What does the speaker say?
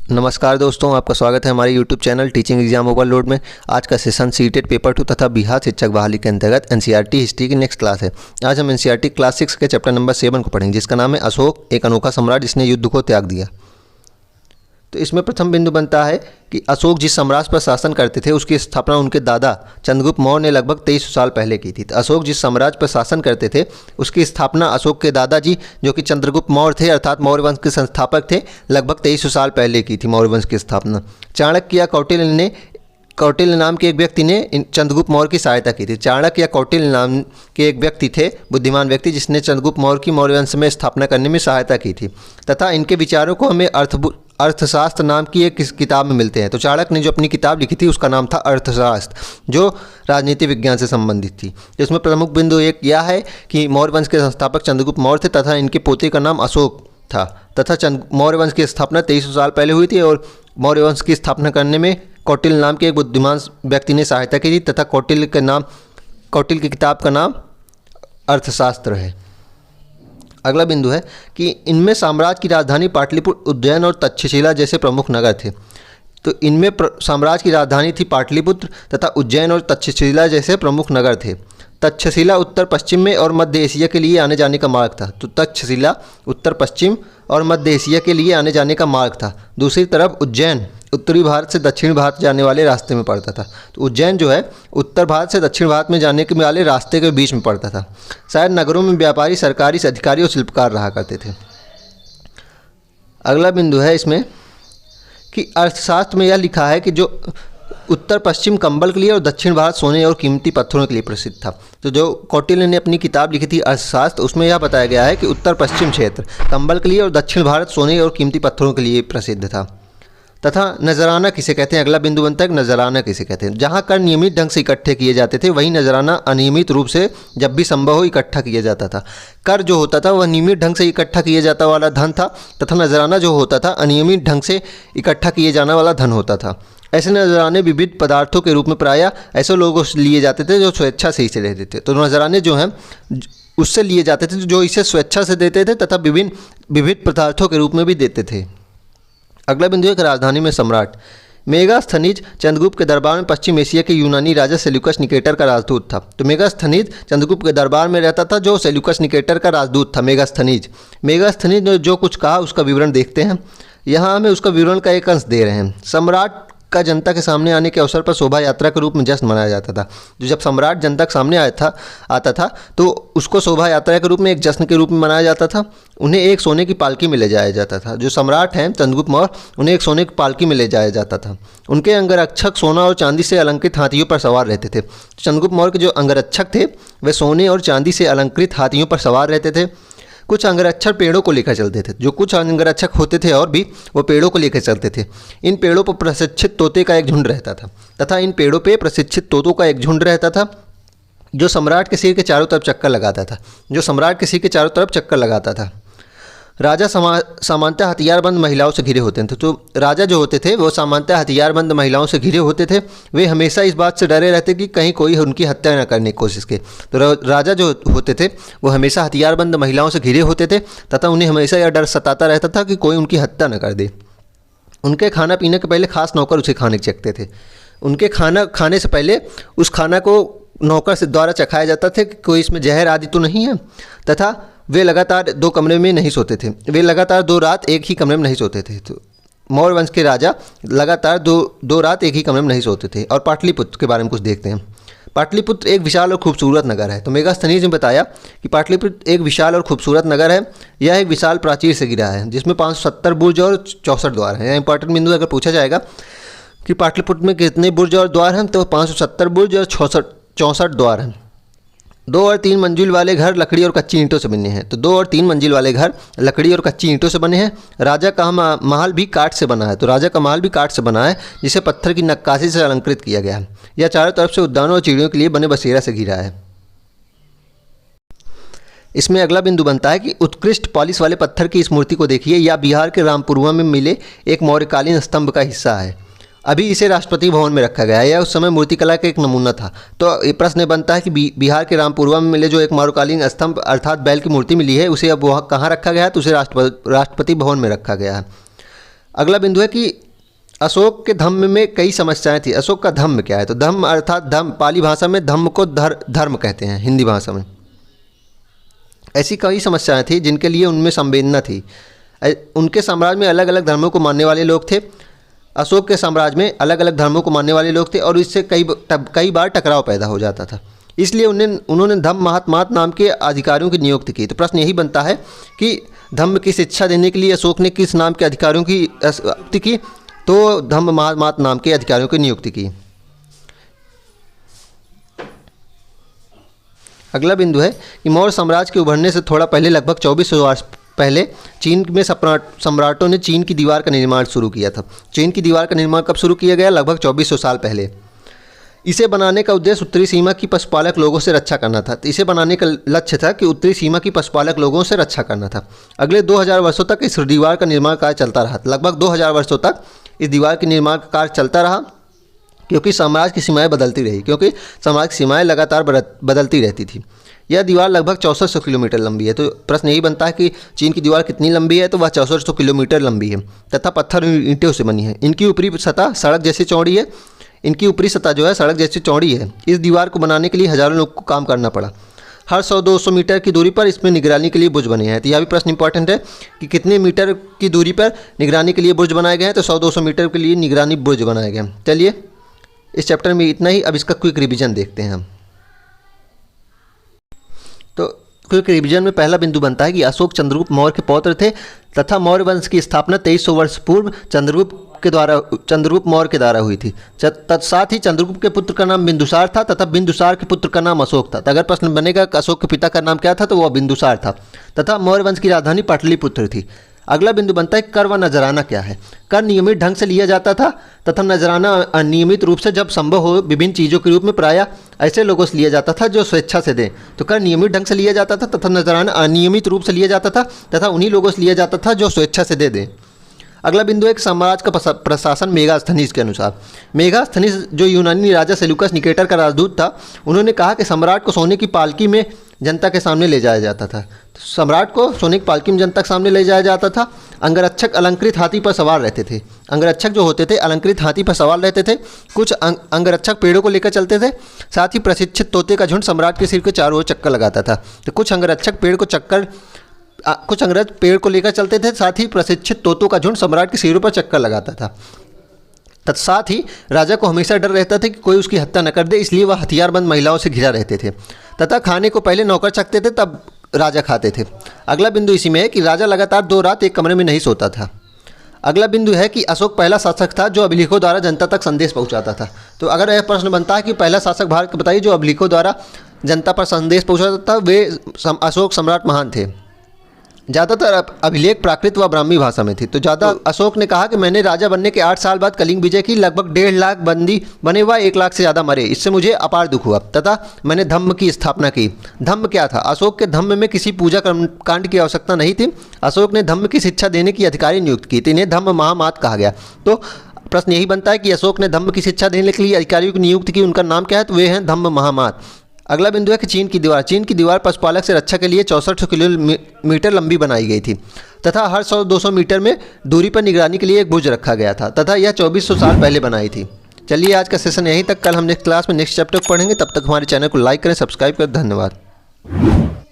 नमस्कार दोस्तों, आपका स्वागत है हमारे YouTube channel teaching exam overload में। आज का सेशन सीटेट पेपर 2 तथा बिहार शिक्षक बहाली के अंतर्गत एनसीईआरटी हिस्ट्री की नेक्स्ट क्लास है। आज हम एनसीईआरटी क्लास 6 के चैप्टर नंबर 7 को पढ़ेंगे, जिसका नाम है अशोक, एक अनोखा सम्राट जिसने युद्ध को त्याग दिया। तो इसमें प्रथम बिंदु बनता है कि अशोक जिस साम्राज्य पर शासन करते थे उसकी स्थापना उनके दादा चंद्रगुप्त मौर्य ने लगभग 2300 साल पहले की थी। तो अशोक जिस साम्राज्य पर शासन करते थे उसकी स्थापना अशोक के दादाजी जो कि चंद्रगुप्त मौर्य थे अर्थात मौर्य वंश के संस्थापक थे, लगभग 2300 साल पहले की थी मौर्य वंश की स्थापना। चाणक्य या कौटिल्य नाम के एक व्यक्ति ने चंद्रगुप्त मौर्य की सहायता की थी। चाणक्य या कौटिल्य नाम के एक व्यक्ति थे, बुद्धिमान व्यक्ति, जिसने चंद्रगुप्त मौर्य की मौर्य वंश में स्थापना करने में सहायता की थी तथा इनके विचारों को हमें अर्थशास्त्र नाम की एक किताब में मिलते हैं। तो चाणक्य ने जो अपनी किताब लिखी थी उसका नाम था अर्थशास्त्र, जो राजनीति विज्ञान से संबंधित थी। जिसमें प्रमुख बिंदु एक यह है कि मौर्य वंश के संस्थापक चंद्रगुप्त मौर्य थे तथा इनके पोते का नाम अशोक था तथा मौर्य वंश की स्थापना 2300 साल पहले हुई थी और मौर्य वंश की स्थापना करने में कौटिल्य नाम के एक बुद्धिमान व्यक्ति ने सहायता की थी तथा कौटिल्य की किताब का नाम अर्थशास्त्र है। अगला बिंदु है कि इनमें साम्राज्य की राजधानी पाटलिपुत्र, उज्जैन और तक्षशिला जैसे प्रमुख नगर थे। तो इनमें साम्राज्य की राजधानी थी पाटलिपुत्र तथा उज्जैन और तक्षशिला जैसे प्रमुख नगर थे। तक्षशिला उत्तर पश्चिम में और मध्य एशिया के लिए आने जाने का मार्ग था। तो तक्षशिला उत्तर पश्चिम और मध्य एशिया के लिए आने जाने का मार्ग था। दूसरी तरफ उज्जैन उत्तरी भारत से दक्षिण भारत जाने वाले रास्ते में पड़ता था। तो उज्जैन जो है उत्तर भारत से दक्षिण भारत में जाने के वाले रास्ते के बीच में पड़ता था। शायद नगरों में व्यापारी, सरकारी अधिकारी और शिल्पकार रहा करते थे। अगला बिंदु है इसमें कि अर्थशास्त्र में यह लिखा है कि जो उत्तर पश्चिम कंबल के लिए और दक्षिण भारत सोने और कीमती पत्थरों के लिए प्रसिद्ध था। तो जो कौटिल्य ने अपनी किताब लिखी थी अर्थशास्त्र, उसमें यह बताया गया है कि उत्तर पश्चिम क्षेत्र कंबल के लिए और दक्षिण भारत सोने और कीमती पत्थरों के लिए प्रसिद्ध था। तथा नजराना किसे कहते हैं, अगला बिंदु बनता है कि नजराना किसे कहते हैं। जहाँ कर नियमित ढंग से इकट्ठे किए जाते थे वहीं नजराना अनियमित रूप से जब भी संभव हो इकट्ठा किया जाता था। कर जो होता था वह नियमित ढंग से इकट्ठा किए जाता वाला धन था तथा नजराना जो होता था अनियमित ढंग से इकट्ठा किए जाने वाला धन होता था। ऐसे नजराने विविध पदार्थों के रूप में प्रायः ऐसे लोगों से लिए जाते थे जो स्वेच्छा से इसे लेते थे। तो नजराने जो हैं उससे लिए जाते थे जो इसे स्वेच्छा से देते थे तथा विविध पदार्थों के रूप में भी देते थे। अगला बिंदु है राजधानी में सम्राट। मेगास्थनीज चंद्रगुप्त के दरबार में पश्चिम एशिया के यूनानी राजा सेल्यूकस निकेटर का राजदूत था। तो मेगास्थनीज चंद्रगुप्त के दरबार में रहता था जो सेल्यूकस निकेटर का राजदूत था। मेगास्थनीज ने जो कुछ कहा उसका विवरण देखते हैं। यहाँ हमें उसका विवरण का एक अंश दे रहे हैं। सम्राट का जनता के सामने आने के अवसर पर शोभा यात्रा के रूप में जश्न मनाया जाता था। जो जब सम्राट जनता के सामने आता था तो उसको शोभा यात्रा के रूप में एक जश्न के रूप में मनाया जाता था। उन्हें एक सोने की पालकी में ले जाया जाता था। जो सम्राट हैं चंद्रगुप्त मौर्य, उन्हें एक सोने की पालकी में ले जाया जाता था। उनके अंगरक्षक सोना और चांदी से अलंकृत हाथियों पर सवार रहते थे। चंद्रगुप्त मौर्य के जो अंगरक्षक थे वे सोने और चांदी से अलंकृत हाथियों पर सवार रहते थे। कुछ अंगरक्षक पेड़ों को लेकर चलते थे। जो कुछ अंगरक्षक होते थे और भी वो पेड़ों को लेकर चलते थे। इन पेड़ों पर प्रशिक्षित तोते का एक झुंड रहता था तथा इन पेड़ों पे प्रशिक्षित तोतों का एक झुंड रहता था जो सम्राट के सिर के चारों तरफ चक्कर लगाता था। राजा सामान्यतः हथियारबंद महिलाओं से घिरे होते थे। तो राजा जो होते थे वो सामान्यतः हथियारबंद महिलाओं से घिरे होते थे। वे हमेशा इस बात से डरे रहते कि कहीं कोई उनकी हत्या न करने की कोशिश करे। तो राजा जो होते थे वो हमेशा हथियारबंद महिलाओं से घिरे होते थे तथा उन्हें हमेशा यह डर सताता रहता था कि कोई उनकी हत्या न कर दे। उनके खाना पीने के पहले खास नौकर उसे खाने चखते थे। उनके खाना खाने से पहले उस खाना को नौकर से द्वारा चखाया जाता था कि कोई इसमें जहर आदि तो नहीं है। तथा वे लगातार 2 कमरे में नहीं सोते थे। वे लगातार 2 रात एक ही कमरे में नहीं सोते थे। तो मौर्य वंश के राजा लगातार दो रात एक ही कमरे में नहीं सोते थे। और पाटलिपुत्र के बारे में कुछ देखते हैं। पाटलिपुत्र एक विशाल और खूबसूरत नगर है। तो मेगास्थनीज ने बताया कि पाटलिपुत्र एक विशाल और खूबसूरत नगर है। यह एक विशाल प्राचीर से घिरा है जिसमें 570 बुर्ज और 64 द्वार हैं। यह इंपॉर्टेंट बिंदु अगर पूछा जाएगा कि पाटलिपुत्र में कितने बुर्ज और द्वार हैं तो 570 बुर्ज और 64 द्वार हैं। 2 और 3 मंजिल वाले घर लकड़ी और कच्ची ईंटों से बने हैं। तो 2 और 3 मंजिल वाले घर लकड़ी और कच्ची ईंटों से बने हैं। राजा का महल भी काठ से बना है। तो राजा का महल भी काठ से बना है जिसे पत्थर की नक्काशी से अलंकृत किया गया है। यह चारों तरफ से उद्यानों और चिड़ियों के लिए बने बसेरा से घिरा है। इसमें अगला बिंदु बनता है कि उत्कृष्ट पॉलिश वाले पत्थर की इस मूर्ति को देखिए। यह बिहार के रामपुरवा में मिले एक मौर्यकालीन स्तंभ का हिस्सा है। अभी इसे राष्ट्रपति भवन में रखा गया है। यह उस समय मूर्तिकला का एक नमूना था। तो ये प्रश्न बनता है कि बिहार के रामपुरवा में मिले जो एक मौर्यकालीन स्तंभ अर्थात बैल की मूर्ति मिली है उसे अब वहाँ कहाँ रखा गया है, तो उसे राष्ट्रपति भवन में रखा गया है। अगला बिंदु है कि अशोक के धम्म में कई समस्याएं थी। अशोक का धम्म क्या है? तो धम्म अर्थात धम्म, पाली भाषा में धम्म को धर्म कहते हैं, हिंदी भाषा में। ऐसी कई समस्याएं थी जिनके लिए उनमें संवेदना थी। उनके साम्राज्य में अलग अलग धर्मों को मानने वाले लोग थे। अशोक के साम्राज्य में अलग अलग धर्मों को मानने वाले लोग थे और इससे कई बार टकराव पैदा हो जाता था। इसलिए उन्होंने धम्म महात्मात नाम के अधिकारियों की नियुक्ति की। तो प्रश्न यही बनता है कि धम्म की शिक्षा देने के लिए अशोक ने किस नाम के अधिकारियों की नियुक्ति की? तो धम्म महात्मात नाम के अधिकारियों की नियुक्ति की। अगला बिंदु है कि मौर्य साम्राज्य के उभरने से थोड़ा पहले, लगभग 2400 वर्ष पहले, चीन में सम्राटों ने चीन की दीवार का निर्माण शुरू किया था। चीन की दीवार का निर्माण कब शुरू किया गया? लगभग 2400 साल पहले। इसे बनाने का उद्देश्य उत्तरी सीमा की पशुपालक लोगों से रक्षा करना था। तो इसे बनाने का लक्ष्य था कि उत्तरी सीमा की पशुपालक लोगों से रक्षा करना था। अगले 2000 वर्षों तक इस दीवार का निर्माण कार्य चलता रहा। लगभग 2000 वर्षों तक इस दीवार के निर्माण का कार्य चलता रहा, क्योंकि साम्राज्य की सीमाएं बदलती रही, क्योंकि साम्राज्य की सीमाएं लगातार बदलती रहती थी। यह दीवार लगभग 6400 किलोमीटर लंबी है। तो प्रश्न यही बनता है कि चीन की दीवार कितनी लंबी है? तो वह 6400 किलोमीटर लंबी है तथा पत्थर ईंटों से बनी है। इनकी ऊपरी सतह सड़क जैसी चौड़ी है। इनकी ऊपरी सतह जो है सड़क जैसी चौड़ी है। इस दीवार को बनाने के लिए हज़ारों लोग को काम करना पड़ा। हर 100-200 मीटर की दूरी पर इसमें निगरानी के लिए बुर्ज बने हैं। तो यह भी प्रश्न इंपॉर्टेंट है कि कितने मीटर की दूरी पर निगरानी के लिए बुर्ज बनाए गए हैं? तो 100-200 मीटर के लिए निगरानी बुर्ज बनाए गए हैं। चलिए, इस चैप्टर में इतना ही। अब इसका क्विक रिवीजन देखते हैं हम। तो क्विक रिवीजन में पहला बिंदु बनता है कि अशोक चंद्रगुप्त मौर्य के पौत्र थे तथा मौर्य वंश की स्थापना 2300 वर्ष पूर्व चंद्रगुप्त मौर्य के द्वारा हुई थी। साथ ही चंद्रगुप्त के पुत्र का नाम बिंदुसार था तथा बिंदुसार के पुत्र का नाम अशोक था। तो अगर प्रश्न बनेगा कि अशोक के पिता का नाम क्या था, तो वह बिंदुसार था तथा मौर्य वंश की राजधानी पाटलिपुत्र थी। अगला बिंदु बनता है कर व नजराना क्या है? कर नियमित ढंग से लिया जाता था तथा नजराना अनियमित रूप से जब संभव हो विभिन्न चीज़ों के रूप में प्रायः ऐसे लोगों से लिया जाता था जो स्वेच्छा से दें। तो कर नियमित ढंग से लिया जाता था तथा नजराना अनियमित रूप से लिया जाता था तथा उन्हीं लोगों से लिया जाता था जो स्वेच्छा से दे दें। अगला बिंदु एक साम्राज्य का प्रशासन मेगास्थनीज के अनुसार। मेगास्थनीज जो यूनानी राजा सेल्यूकस निकेटर का राजदूत था, उन्होंने कहा कि सम्राट को सोने की पालकी में जनता के सामने ले जाया जाता था। तो सम्राट को सोने की पालकी में जनता के सामने ले जाया जाता था। अंगरक्षक अलंकृत हाथी पर सवार रहते थे। अंगरक्षक जो होते थे अलंकृत हाथी पर सवार रहते थे। कुछ अंगरक्षक पेड़ों को लेकर चलते थे। साथ ही प्रशिक्षित तोते का झुंड सम्राट के सिर के चारों ओर चक्कर लगाता था। तो कुछ अंगरक्षक पेड़ को लेकर चलते थे। साथ ही प्रशिक्षित तोतों का झुंड सम्राट के सिरों पर चक्कर लगाता था। तत्साथ ही राजा को हमेशा डर रहता था कि कोई उसकी हत्या न कर दे, इसलिए वह हथियारबंद महिलाओं से घिरा रहते थे तथा खाने को पहले नौकर चखते थे, तब राजा खाते थे। अगला बिंदु इसी में है कि राजा लगातार 2 रात एक कमरे में नहीं सोता था। अगला बिंदु है कि अशोक पहला शासक था जो अभिलेखों द्वारा जनता तक संदेश पहुंचाता था। तो अगर यह प्रश्न बनता है कि पहला शासक भारत को बताइए जो अभिलेखों द्वारा जनता पर संदेश पहुंचाता था, वे अशोक सम्राट महान थे। ज़्यादातर अभिलेख प्राकृत व ब्राह्मी भाषा में थी। तो अशोक ने कहा कि मैंने राजा बनने के 8 साल बाद कलिंग विजय की, लगभग 1.5 लाख बंदी बने हुआ 1 लाख से ज़्यादा मरे, इससे मुझे अपार दुख हुआ तथा मैंने धम्म की स्थापना की। धम्म क्या था? अशोक के धम्म में किसी पूजा कांड की आवश्यकता नहीं थी। अशोक ने धम्म की शिक्षा देने की अधिकारी नियुक्त की, तो इन्हें धम्म महामात कहा गया। तो प्रश्न यही बनता है कि अशोक ने धम्म की शिक्षा देने के लिए अधिकारियों की नियुक्त की, उनका नाम क्या है? तो वे हैं धम्म महामात। अगला बिंदु है कि चीन की दीवार पशुपालक से रक्षा के लिए 6400 किलोमीटर लंबी बनाई गई थी तथा हर 100-200 मीटर में दूरी पर निगरानी के लिए एक बुर्ज रखा गया था तथा यह 2400 साल पहले बनाई थी। चलिए, आज का सेशन यहीं तक। कल हम नेक्स्ट क्लास में नेक्स्ट चैप्टर पढ़ेंगे। तब तक हमारे चैनल को लाइक करें, सब्सक्राइब करें। धन्यवाद।